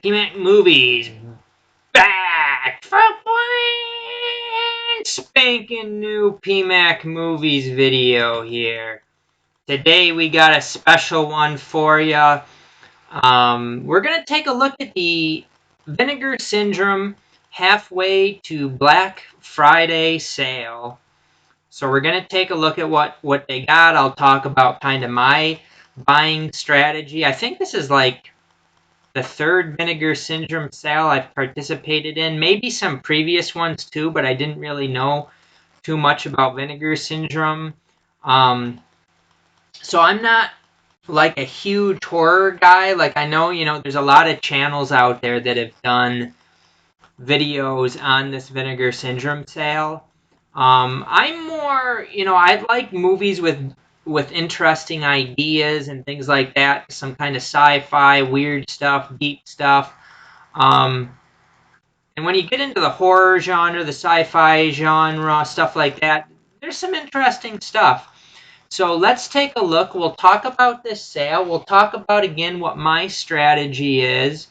PMacMovies back for brand spanking new PMacMovies video here. Today we got a special one for you. We're going to take a look at the Vinegar Syndrome Halfway to Black Friday sale. So we're going to take a look at what they got. I'll talk about kind of my buying strategy. I think this is like the third Vinegar Syndrome sale I've participated in. Maybe some previous ones too, but I didn't really know too much about Vinegar Syndrome. So I'm not like a huge horror guy. Like I know, there's a lot of channels out there that have done videos on this Vinegar Syndrome sale. I'm more, I like movies with interesting ideas and things like that. Some kind of sci-fi, weird stuff, deep stuff. And when you get into the horror genre, the sci-fi genre, stuff like that, there's some interesting stuff. So let's take a look. We'll talk about this sale. We'll talk about, again, what my strategy is.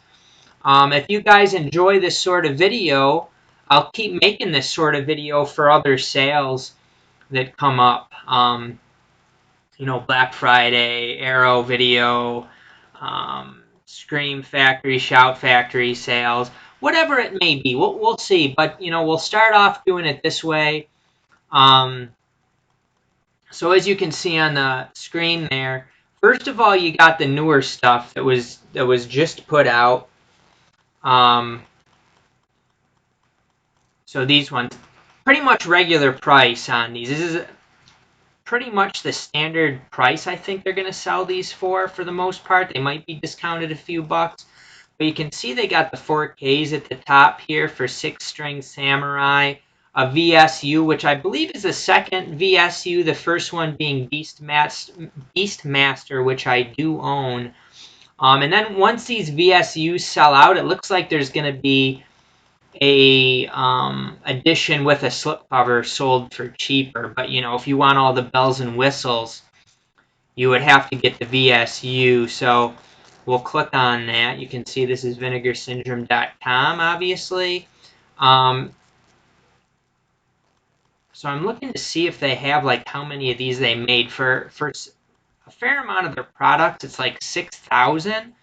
If you guys enjoy this sort of video, I'll keep making this sort of video for other sales that come up. Black Friday, Arrow Video, Scream Factory, Shout Factory sales, whatever it may be. We'll see. But, we'll start off doing it this way. So as you can see on the screen there, first of all, you got the newer stuff that was just put out. So these ones, pretty much regular price on these. This is pretty much the standard price I think they're going to sell these for the most part. They might be discounted a few bucks. But you can see they got the 4Ks at the top here for 6-string Samurai. A VSU, which I believe is the second VSU, the first one being Beastmaster, which I do own. And then once these VSUs sell out, it looks like there's going to be a edition with a slipcover sold for cheaper. But if you want all the bells and whistles, you would have to get the VSU. So we'll click on that. You can see this is vinegarsyndrome.com, obviously. So I'm looking to see if they have like how many of these they made. For a fair amount of their products, it's like 6,000.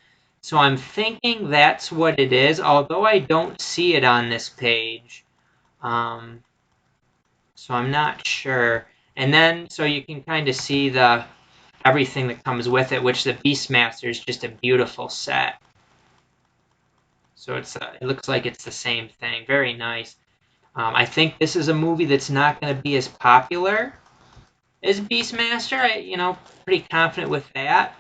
So I'm thinking that's what it is, although I don't see it on this page. So I'm not sure. And then, so you can kind of see everything that comes with it, which the Beastmaster is just a beautiful set. So it looks like it's the same thing. Very nice. I think this is a movie that's not going to be as popular as Beastmaster. Pretty confident with that.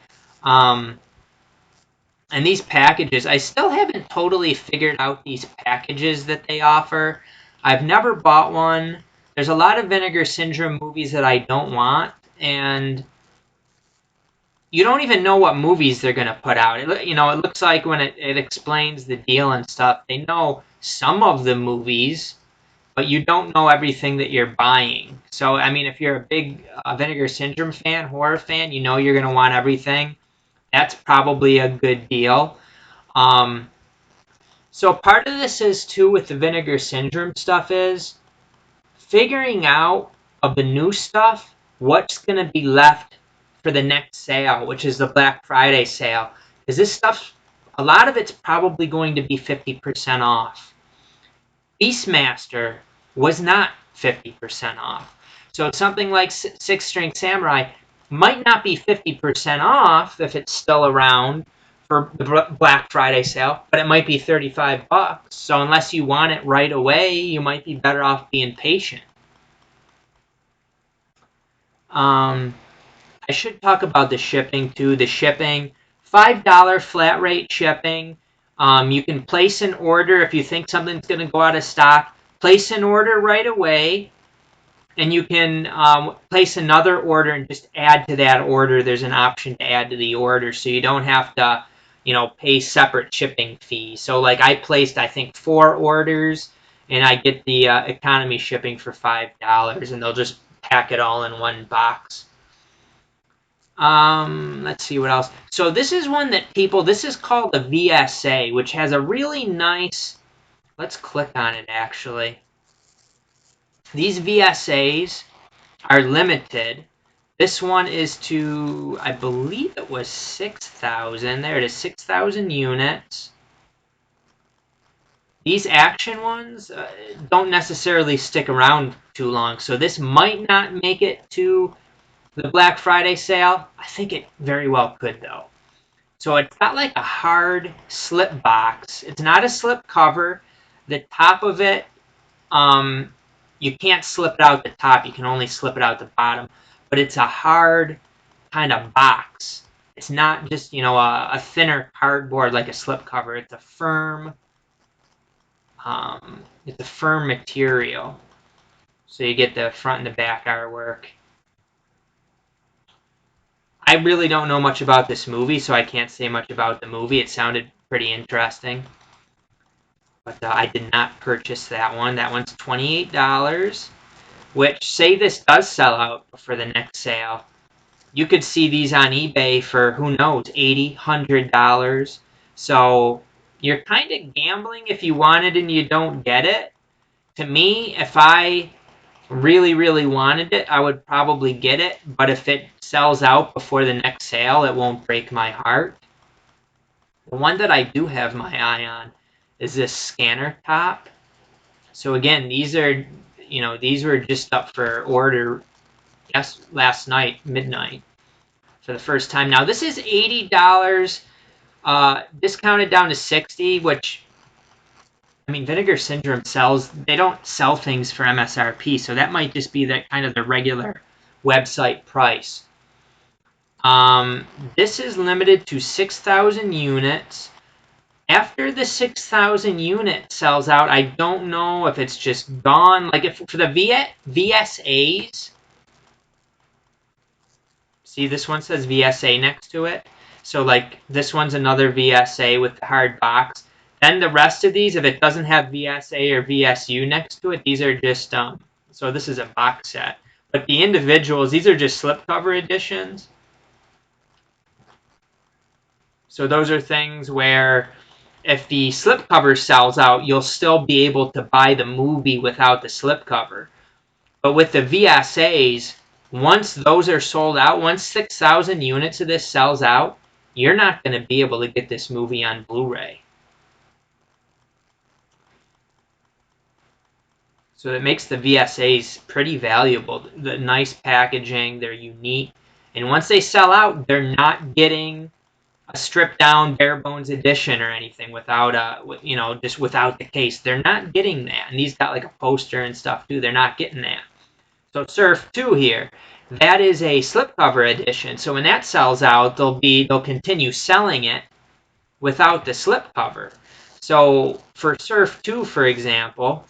And these packages, I still haven't totally figured out these packages that they offer. I've never bought one. There's a lot of Vinegar Syndrome movies that I don't want, and you don't even know what movies they're going to put out. It looks like when it explains the deal and stuff, they know some of the movies, but you don't know everything that you're buying. So, I mean, if you're a big Vinegar Syndrome fan, horror fan, you're going to want everything. That's probably a good deal. So part of this is, too, with the Vinegar Syndrome stuff is figuring out of the new stuff, what's going to be left for the next sale, which is the Black Friday sale. Because this stuff, a lot of it's probably going to be 50% off. Beastmaster was not 50% off. So something like 6-string Samurai might not be 50% off if it's still around for the Black Friday sale, but it might be 35 bucks. So unless you want it right away, you might be better off being patient. I should talk about the shipping too. The shipping, $5 flat rate shipping. You can place an order if you think something's going to go out of stock. Place an order right away, and you can place another order and just add to that order. There's an option to add to the order, so you don't have to, pay separate shipping fees. So, like, I placed, I think, 4 orders, and I get the economy shipping for $5, and they'll just pack it all in one box. Let's see what else. So this is one that this is called the VSA, which has a really nice, let's click on it actually. These VSAs are limited. This one is to, I believe it was 6,000. There it is, 6,000 units. These action ones don't necessarily stick around too long, so this might not make it to the Black Friday sale. I think it very well could, though. So it's got like a hard slip box. It's not a slip cover. The top of it, you can't slip it out the top. You can only slip it out the bottom. But it's a hard kind of box. It's not just, a thinner cardboard like a slip cover. It's a firm material. So you get the front and the back artwork. I really don't know much about this movie, so I can't say much about the movie. It sounded pretty interesting. But I did not purchase that one. That one's $28, which, say this does sell out for the next sale, you could see these on eBay for, who knows, $80, $100. So you're kind of gambling if you want it and you don't get it. To me, if I really, really wanted it, I would probably get it. But if it sells out before the next sale, it won't break my heart. The one that I do have my eye on is this scanner top. So again, these were just up for order last night, midnight, for the first time. Now this is $80, discounted down to $60, which, I mean, Vinegar Syndrome they don't sell things for MSRP, so that might just be the regular website price. This is limited to 6,000 units. After the 6,000 unit sells out, I don't know if it's just gone. Like, if for the VSAs, see, this one says VSA next to it. So, like, this one's another VSA with the hard box. Then the rest of these, if it doesn't have VSA or VSU next to it, these are just, so this is a box set. But the individuals, these are just slipcover editions. So those are things where if the slipcover sells out, you'll still be able to buy the movie without the slipcover. But with the VSAs, once those are sold out, once 6,000 units of this sells out, you're not going to be able to get this movie on Blu-ray. So that makes the VSAs pretty valuable. The nice packaging, they're unique. And once they sell out, they're not getting a stripped down bare bones edition or anything without just without the case. They're not getting that. And these got like a poster and stuff too. They're not getting that. So Surf 2 here, that is a slipcover edition. So when that sells out, they'll continue selling it without the slipcover. So for Surf 2, for example,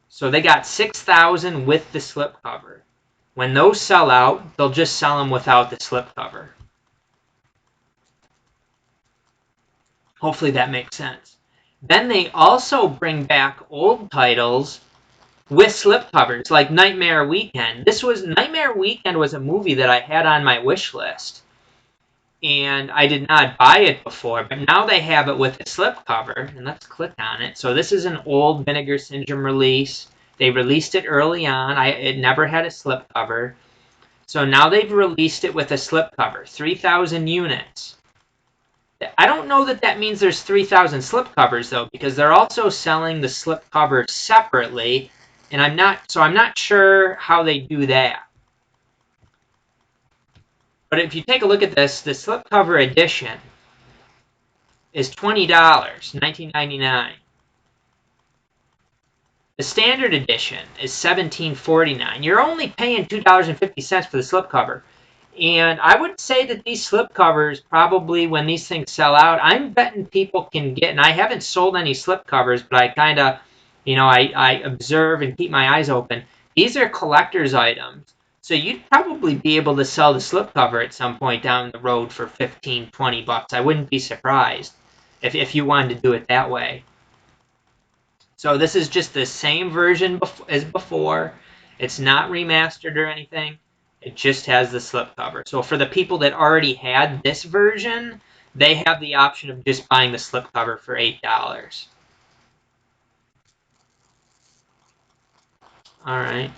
so they got 6,000 with the slipcover. When those sell out, they'll just sell them without the slipcover. Hopefully that makes sense. Then they also bring back old titles with slipcovers, like Nightmare Weekend. Nightmare Weekend was a movie that I had on my wish list, and I did not buy it before, but now they have it with a slipcover, and let's click on it. So this is an old Vinegar Syndrome release. They released it early on. It never had a slipcover. So now they've released it with a slipcover, 3,000 units. I don't know that means there's 3,000 slipcovers, though, because they're also selling the slipcover separately, and I'm not sure how they do that. But if you take a look at this, the slipcover edition is $20, $19.99. The standard edition is $17.49. You're only paying $2.50 for the slipcover. And I would say that these slipcovers, probably when these things sell out, I'm betting people can get, and I haven't sold any slipcovers, but I kind of, I observe and keep my eyes open. These are collector's items. So you'd probably be able to sell the slipcover at some point down the road for 15, 20 bucks. I wouldn't be surprised if you wanted to do it that way. So this is just the same version as before. It's not remastered or anything. It just has the slipcover. So for the people that already had this version, they have the option of just buying the slipcover for $8. All right.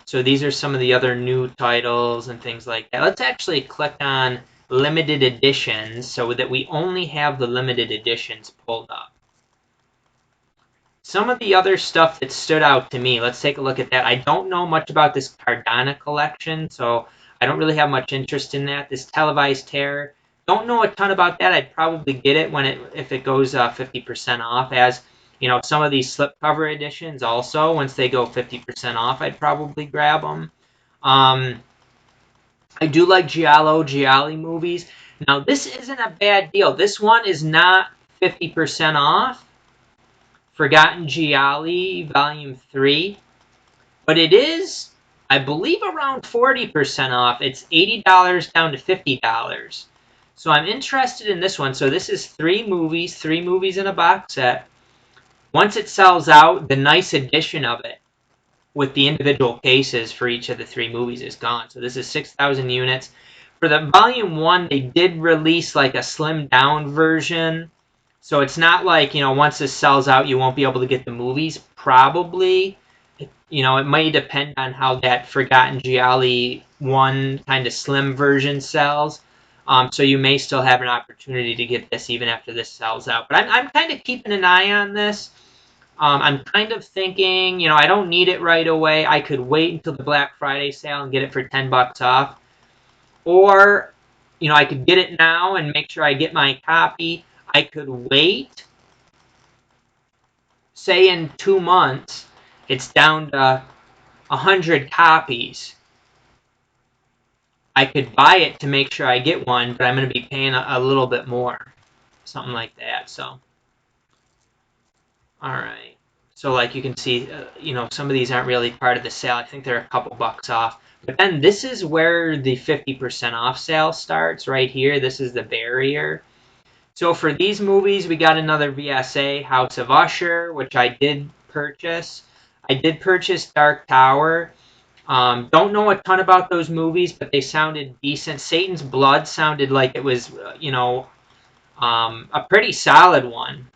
So these are some of the other new titles and things like that. Let's actually click on limited editions so that we only have the limited editions pulled up. Some of the other stuff that stood out to me, let's take a look at that. I don't know much about this Cardana Collection, so I don't really have much interest in that. This Televised Terror, don't know a ton about that. I'd probably get it if it goes 50% off, as you know, some of these slipcover editions also, once they go 50% off, I'd probably grab them. I do like Gialli movies. Now, this isn't a bad deal. This one is not 50% off. Forgotten Gialli, Volume 3. But it is, I believe, around 40% off. It's $80 down to $50. So I'm interested in this one. So this is three movies in a box set. Once it sells out, the nice edition of it with the individual cases for each of the three movies is gone. So this is 6,000 units. For the volume 1, they did release like a slimmed down version. So it's not like, you know, once this sells out, you won't be able to get the movies. Probably. You know, it may depend on how that Forgotten Gialli 1 kind of slim version sells. So you may still have an opportunity to get this even after this sells out. But I'm kind of keeping an eye on this. I'm kind of thinking, you know, I don't need it right away. I could wait until the Black Friday sale and get it for $10 off. Or, you know, I could get it now and make sure I get my copy. I could wait, say in 2 months, it's down to 100 copies. I could buy it to make sure I get one, but I'm going to be paying a little bit more. Something like that, so. All right. So like you can see, you know, some of these aren't really part of the sale. I think they're a couple bucks off. But then this is where the 50% off sale starts right here. This is the barrier. So for these movies, we got another VSA, House of Usher, which I did purchase. I did purchase Dark Tower. Don't know a ton about those movies, but they sounded decent. Satan's Blood sounded like it was, you know, a pretty solid one.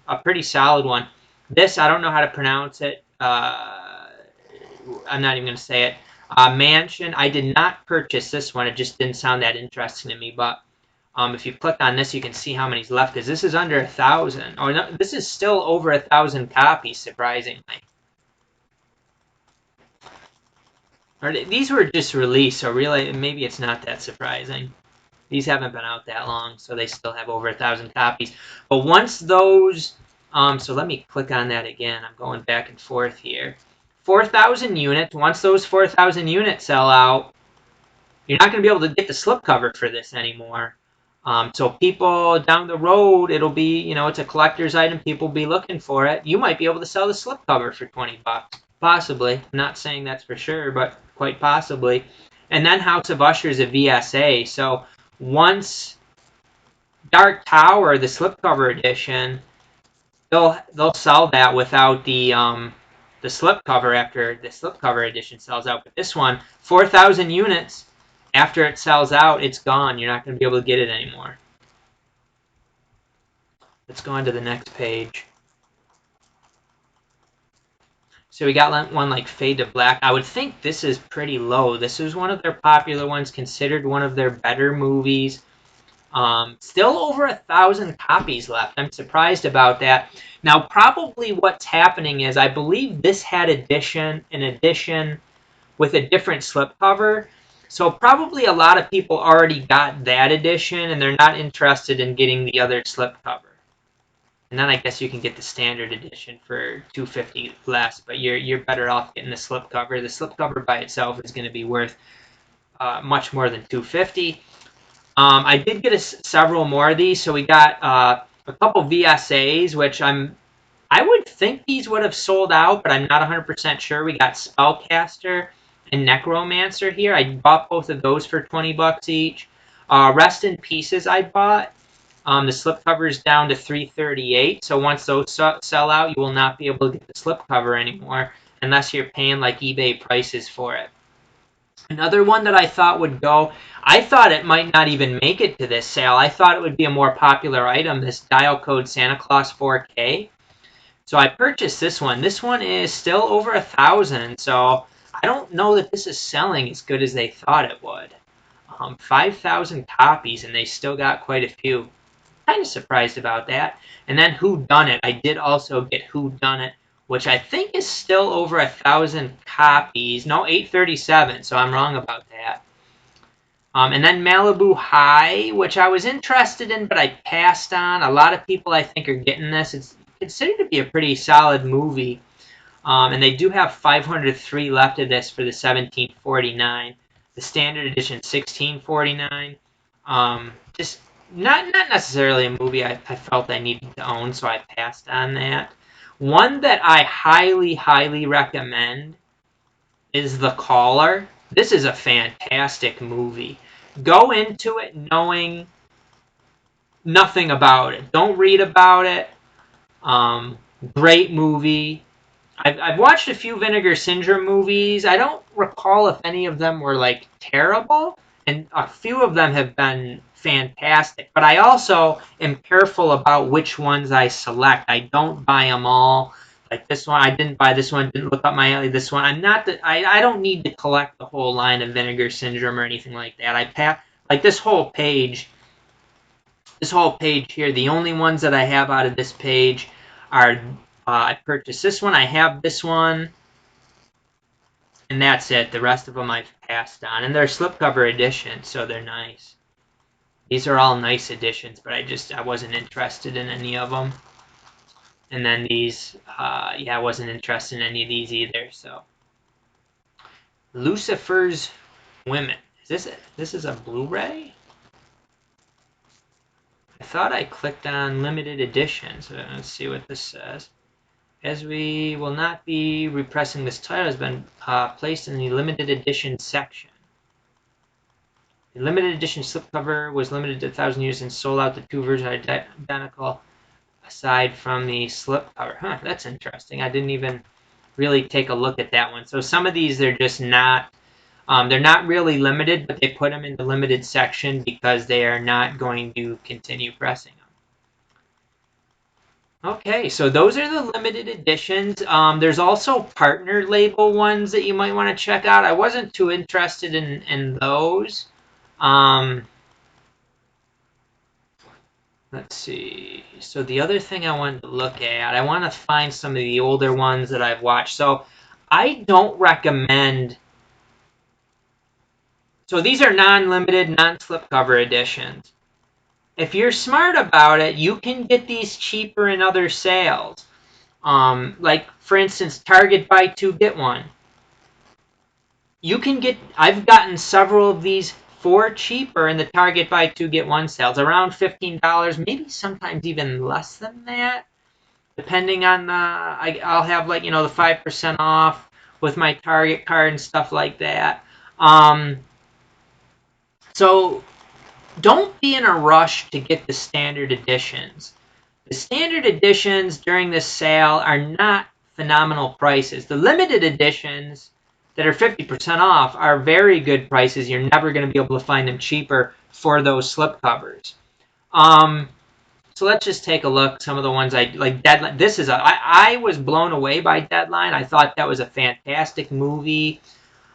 A pretty solid one. This, I don't know how to pronounce it. I'm not even going to say it. Mansion, I did not purchase this one. It just didn't sound that interesting to me. But if you click on this, you can see how many's left, because this is under 1,000. Oh, no, this is still over 1,000 copies, surprisingly. Or these were just released, so really, maybe it's not that surprising. These haven't been out that long, so they still have over 1,000 copies. But once those, so let me click on that again. I'm going back and forth here. 4,000 units. Once those 4,000 units sell out, you're not going to be able to get the slipcover for this anymore. So people down the road, it'll be, you know, it's a collector's item. People will be looking for it. You might be able to sell the slipcover for 20 bucks. Possibly. I'm not saying that's for sure, but quite possibly. And then House of Usher is a VSA. So once Dark Tower, the slipcover edition, they'll sell that without the slipcover after the slipcover edition sells out. But this one, 4,000 units, after it sells out, it's gone. You're not going to be able to get it anymore. Let's go on to the next page. So we got one like Fade to Black. I would think this is pretty low. This is one of their popular ones, considered one of their better movies. Still over 1,000 copies left. I'm surprised about that. Now, probably what's happening is I believe this had an edition with a different slipcover. So probably a lot of people already got that edition, and they're not interested in getting the other slipcover. And then I guess you can get the standard edition for $250 less, but you're better off getting the slipcover. The slipcover by itself is going to be worth much more than $250. I did get several more of these. So we got a couple VSAs, which I would think these would have sold out, but I'm not 100% sure. We got Spellcaster and Necromancer here. I bought both of those for 20 bucks each. Rest in Pieces I bought. The slipcover is down to $338. So once those sell out, you will not be able to get the slipcover anymore unless you're paying like eBay prices for it. Another one that I thought would go, I thought it might not even make it to this sale. I thought it would be a more popular item, this Dial Code Santa Claus 4K. So I purchased this one. This one is still over 1,000, so I don't know that this is selling as good as they thought it would. 5,000 copies, and they still got quite a few. Kind of surprised about that. And then Who Done It? I did also get Who Done It, which I think is still over 1,000 copies. No, 837, so I'm wrong about that. And then Malibu High, which I was interested in, but I passed on. A lot of people, I think, are getting this. It's considered to be a pretty solid movie. And they do have 503 left of this for the 1749. The standard edition 1649. Just not necessarily a movie I felt I needed to own, so I passed on that. One that I highly recommend is The Caller. This is a fantastic movie. Go into it knowing nothing about it. Don't read about it. Great movie. I've watched a few Vinegar Syndrome movies. I don't recall if any of them were like terrible, and a few of them have been fantastic. But I also am careful about which ones I select. I don't buy them all. Like this one, I didn't buy this one. Didn't look up my alley. This one, I'm not. I don't need to collect the whole line of Vinegar Syndrome or anything like that. Like this whole page. This whole page here. The only ones that I have out of this page are I purchased this one. I have this one. And that's it. The rest of them I've passed on. And they're slipcover editions, so they're nice. These are all nice editions, but I wasn't interested in any of them. And then these, yeah, I wasn't interested in any of these either, so. Lucifer's Women. This is a Blu-ray? I thought I clicked on limited edition, so let's see what this says. As we will not be repressing this title, has been placed in the limited edition section. The limited edition slipcover was limited to 1,000 units and sold out. The two versions are identical, aside from the slipcover. Huh, that's interesting. I didn't even really take a look at that one. So some of these, they're just not, they're not really limited, but they put them in the limited section because they are not going to continue pressing them. Okay, so those are the limited editions. There's also partner label ones that you might want to check out. I wasn't too interested in those. Let's see. So the other thing I wanted to look at, I want to find some of the older ones that I've watched. So I don't recommend. So these are non-limited, non-slipcover editions. If you're smart about it, you can get these cheaper in other sales. Like for instance, Target buy two get one. You can get. I've gotten several of these for cheaper in the Target buy two get one sales, around $15, maybe sometimes even less than that. Depending on I'll have like the 5% off with my Target card and stuff like that. So don't be in a rush to get the standard editions. The standard editions during this sale are not phenomenal prices. The limited editions that are 50% off are very good prices. You're never going to be able to find them cheaper for those slipcovers. So let's just take a look. Some of the ones I like. Deadline. This is I was blown away by Deadline. I thought that was a fantastic movie.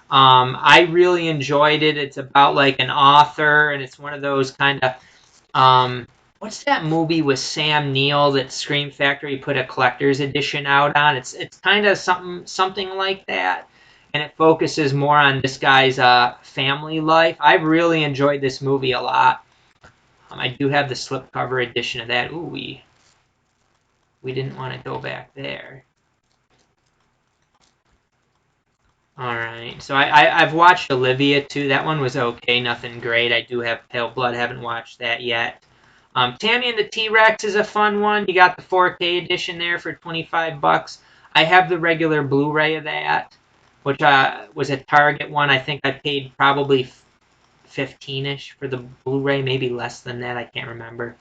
I really enjoyed it. It's about like an author, and it's one of those kind of what's that movie with Sam Neill that Scream Factory put a collector's edition out on? It's kind of something like that, and it focuses more on this guy's family life. I really enjoyed this movie a lot. I do have the slipcover edition of that. Ooh, we didn't want to go back there. All right, so I've watched Olivia too. That one was okay, nothing great. I do have Pale Blood. Haven't watched that yet. Tammy and the T-Rex is a fun one. You got the 4K edition there for $25. I have the regular Blu-ray of that, which was a Target one. I think I paid probably 15-ish for the Blu-ray, maybe less than that. I can't remember.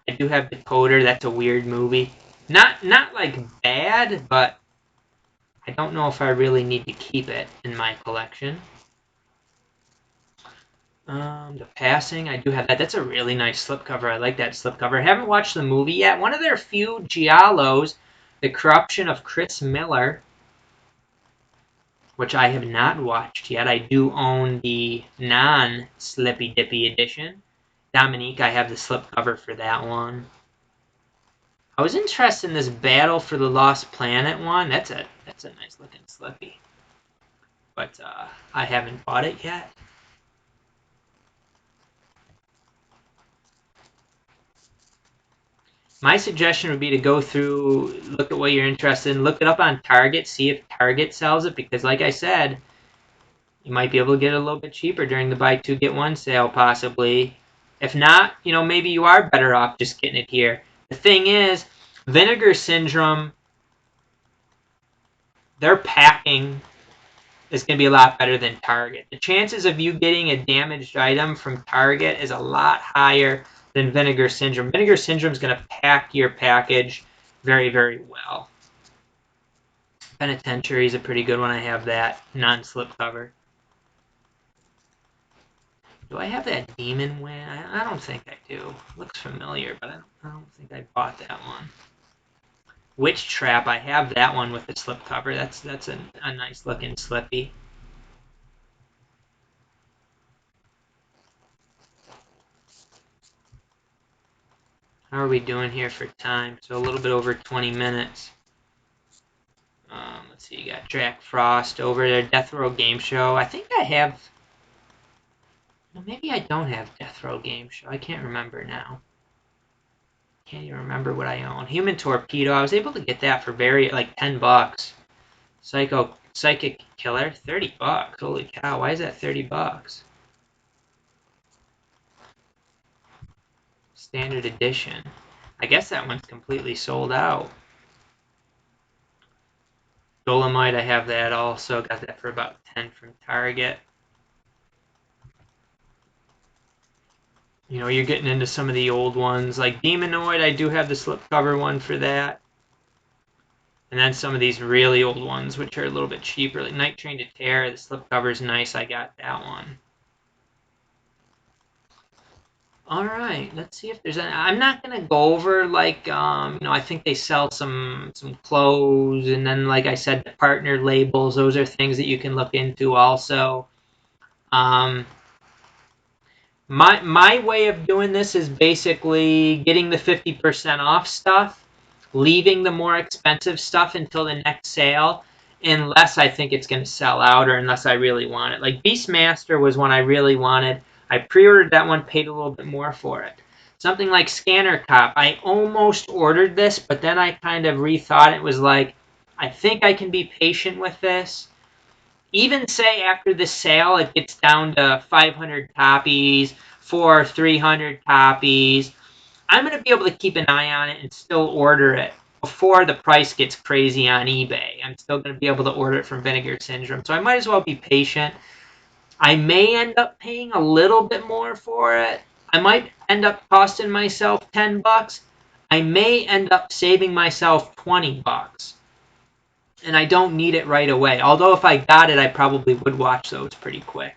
I do have Decoder. That's a weird movie. Not like bad, but I don't know if I really need to keep it in my collection. The Passing, I do have that. That's a really nice slipcover. I like that slipcover. I haven't watched the movie yet. One of their few giallos, The Corruption of Chris Miller, which I have not watched yet. I do own the non-Slippy Dippy edition. Dominique, I have the slipcover for that one. I was interested in this Battle for the Lost Planet one. That's a nice looking Slippy. But I haven't bought it yet. My suggestion would be to go through, look at what you're interested in, look it up on Target, see if Target sells it, because like I said, you might be able to get it a little bit cheaper during the buy two get one sale, possibly. If not, maybe you are better off just getting it here. The thing is, Vinegar Syndrome, their packing is going to be a lot better than Target. The chances of you getting a damaged item from Target is a lot higher than Vinegar Syndrome. Vinegar Syndrome is going to pack your package very, very well. Penitentiary is a pretty good one. I have that non-slip cover. Do I have that Demon Win? I don't think I do. Looks familiar, but I don't think I bought that one. Witch Trap, I have that one with the slip cover. That's a nice looking Slippy. How are we doing here for time? So a little bit over 20 minutes. Let's see, you got Jack Frost over there, Death Row Game Show. I think I have... Maybe I don't have Death Row Game Show. I can't remember now. Can't even remember what I own. Human Torpedo, I was able to get that for like $10. Psychic Killer, $30. Holy cow, why is that $30? Standard edition. I guess that one's completely sold out. Dolomite, I have that also. Got that for about 10 from Target. You're getting into some of the old ones. Like Demonoid, I do have the slipcover one for that. And then some of these really old ones, which are a little bit cheaper. Like Night Train to Terror, the slipcover's nice. I got that one. All right, let's see if there's any. I'm not gonna go over like I think they sell some clothes, and then like I said, the partner labels. Those are things that you can look into also. Um, my way of doing this is basically getting the 50% off stuff, leaving the more expensive stuff until the next sale, unless I think it's going to sell out or unless I really want it. Like Beastmaster was one I really wanted. I pre-ordered that one, paid a little bit more for it. Something like Scanner Cop, I almost ordered this, but then I kind of rethought. It was like, I think I can be patient with this. Even say after the sale, it gets down to 500 copies, 300 copies. I'm going to be able to keep an eye on it and still order it before the price gets crazy on eBay. I'm still going to be able to order it from Vinegar Syndrome. So I might as well be patient. I may end up paying a little bit more for it. I might end up costing myself $10. I may end up saving myself $20. And I don't need it right away. Although if I got it, I probably would watch those pretty quick.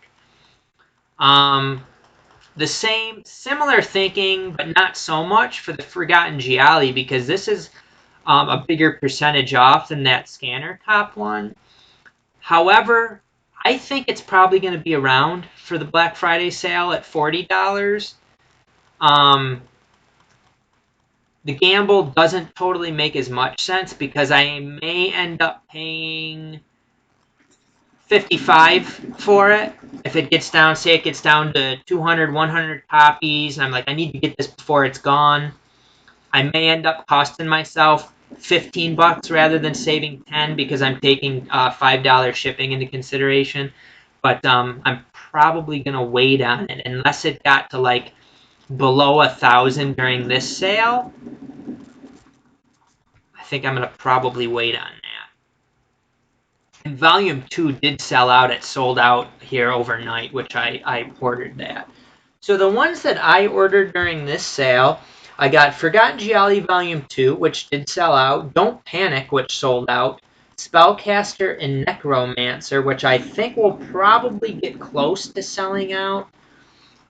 The similar thinking, but not so much for the Forgotten Gialli, because this is a bigger percentage off than that Scanner Cop one. However, I think it's probably going to be around for the Black Friday sale at $40. The gamble doesn't totally make as much sense because I may end up paying $55 for it. If it gets down, say it gets down to 200, 100 copies, and I'm like, I need to get this before it's gone. I may end up costing myself $15 rather than saving 10 because I'm taking $5 shipping into consideration. But I'm probably gonna wait on it unless it got to like below 1,000 during this sale. I think I'm gonna probably wait on that. And Volume 2 did sell out. It sold out here overnight, which I ordered that. So the ones that I ordered during this sale, I got Forgotten Gialli Volume 2, which did sell out. Don't Panic, which sold out. Spellcaster and Necromancer, which I think will probably get close to selling out.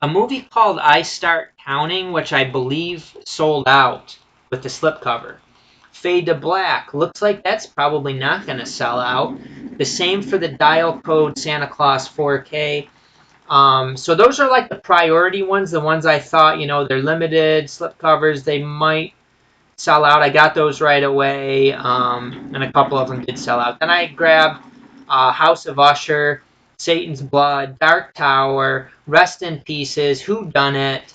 a movie called I Start Counting, which I believe sold out with the slipcover. Fade to Black. Looks like that's probably not going to sell out. The same for the Dial Code Santa Claus 4K. So those are like the priority ones, the ones I thought, they're limited slipcovers. They might sell out. I got those right away, and a couple of them did sell out. Then I grabbed House of Usher, Satan's Blood, Dark Tower, Rest in Pieces, Who Done It,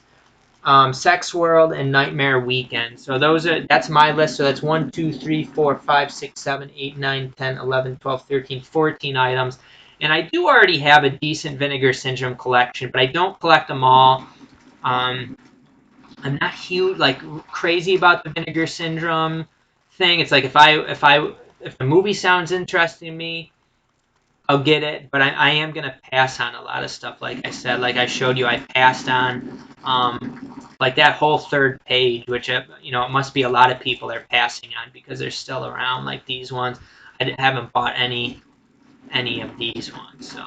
Sex World, and Nightmare Weekend. So that's my list. So that's 1, 2, 3, 4, 5, 6, 7, 8, 9, 10, 11, 12, 13, 14 items. And I do already have a decent Vinegar Syndrome collection, but I don't collect them all. I'm not huge, like crazy about the Vinegar Syndrome thing. It's like if the movie sounds interesting to me, I'll get it. But I am gonna pass on a lot of stuff. Like I said, like I showed you, I passed on like that whole third page, which it must be a lot of people are passing on because they're still around. Like these ones, I haven't bought any of these ones. So,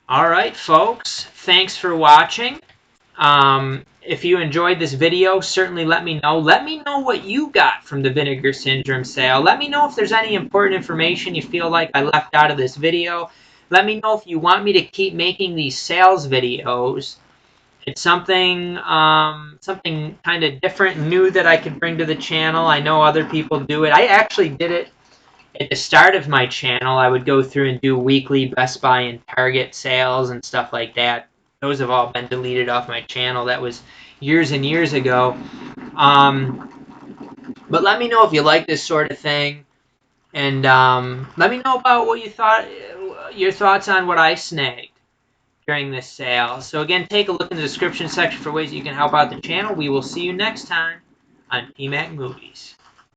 all right, folks, thanks for watching. If you enjoyed this video, certainly let me know. Let me know what you got from the Vinegar Syndrome sale. Let me know if there's any important information you feel like I left out of this video. Let me know if you want me to keep making these sales videos. It's something something kind of different, new that I could bring to the channel. I know other people do it. I actually did it at the start of my channel. I would go through and do weekly Best Buy and Target sales and stuff like that. Those have all been deleted off my channel. That was years and years ago. But let me know if you like this sort of thing, and let me know about what you thought, your thoughts on what I snagged during this sale. So again, take a look in the description section for ways you can help out the channel. We will see you next time on PMacMovies.